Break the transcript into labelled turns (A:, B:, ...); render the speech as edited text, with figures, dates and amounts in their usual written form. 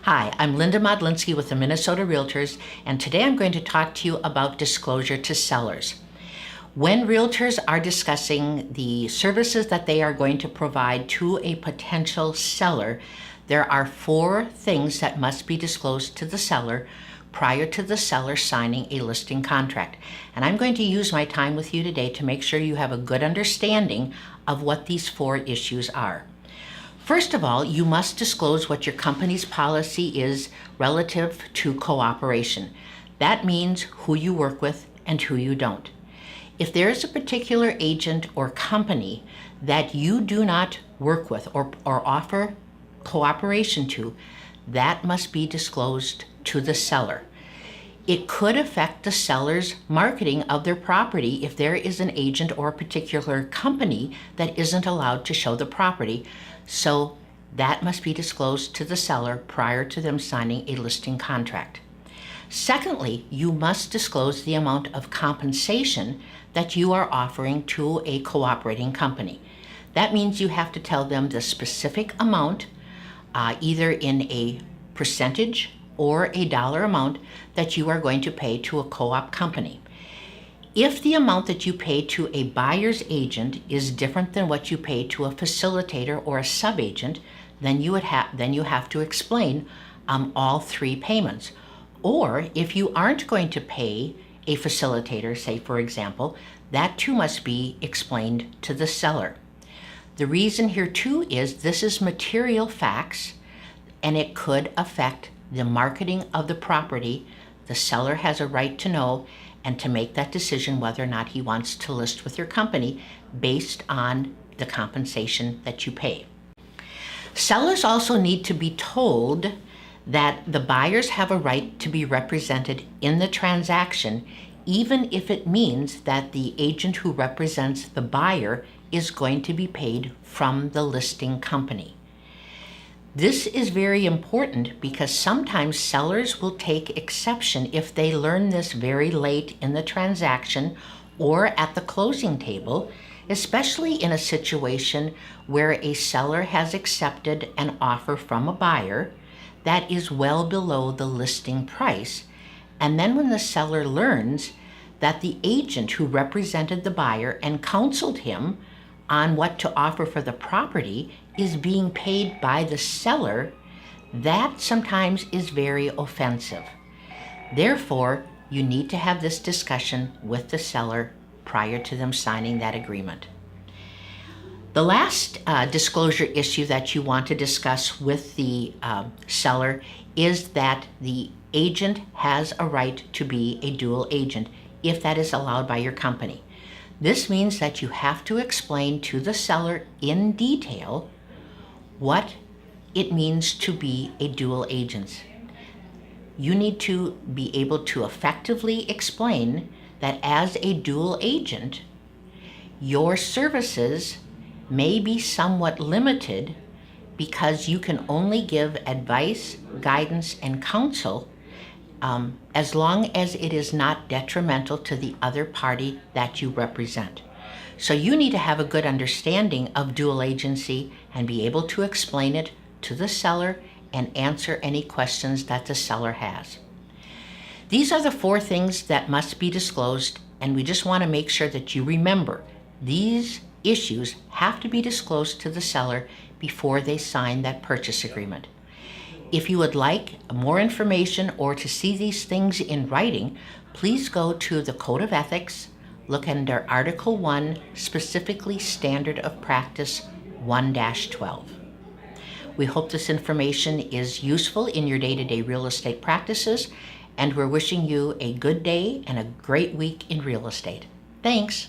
A: Hi, I'm Linda Modlinski with the Minnesota Realtors, and today I'm going to talk to you about disclosure to sellers. When realtors are discussing the services that they are going to provide to a potential seller, there are 4 things that must be disclosed to the seller prior to the seller signing a listing contract. And I'm going to use my time with you today to make sure you have a good understanding of what these 4 issues are. First of all, you must disclose what your company's policy is relative to cooperation. That means who you work with and who you don't. If there is a particular agent or company that you do not work with or offer cooperation to, that must be disclosed to the seller. It could affect the seller's marketing of their property if there is an agent or a particular company that isn't allowed to show the property. So that must be disclosed to the seller prior to them signing a listing contract. Secondly, you must disclose the amount of compensation that you are offering to a cooperating company. That means you have to tell them the specific amount, either in a percentage or a dollar amount that you are going to pay to a co-op company. If the amount that you pay to a buyer's agent is different than what you pay to a facilitator or a sub-agent, then you have to explain all 3 payments. Or if you aren't going to pay a facilitator, say for example, that too must be explained to the seller. The reason here too is this is material facts and it could affect the marketing of the property. The seller has a right to know and to make that decision whether or not he wants to list with your company based on the compensation that you pay. Sellers also need to be told that the buyers have a right to be represented in the transaction, even if it means that the agent who represents the buyer is going to be paid from the listing company. This is very important because sometimes sellers will take exception if they learn this very late in the transaction or at the closing table, especially in a situation where a seller has accepted an offer from a buyer that is well below the listing price. And then when the seller learns that the agent who represented the buyer and counseled him on what to offer for the property is being paid by the seller, that sometimes is very offensive. Therefore, you need to have this discussion with the seller prior to them signing that agreement. The last disclosure issue that you want to discuss with the seller is that the agent has a right to be a dual agent if that is allowed by your company. This means that you have to explain to the seller in detail what it means to be a dual agent. You need to be able to effectively explain that as a dual agent, your services may be somewhat limited because you can only give advice, guidance, and counsel as long as it is not detrimental to the other party that you represent. So you need to have a good understanding of dual agency and be able to explain it to the seller and answer any questions that the seller has. These are the 4 things that must be disclosed, and we just want to make sure that you remember these issues have to be disclosed to the seller before they sign that purchase agreement. If you would like more information or to see these things in writing, please go to the Code of Ethics, look under Article 1, specifically Standard of Practice 1-12. We hope this information is useful in your day-to-day real estate practices, and we're wishing you a good day and a great week in real estate. Thanks.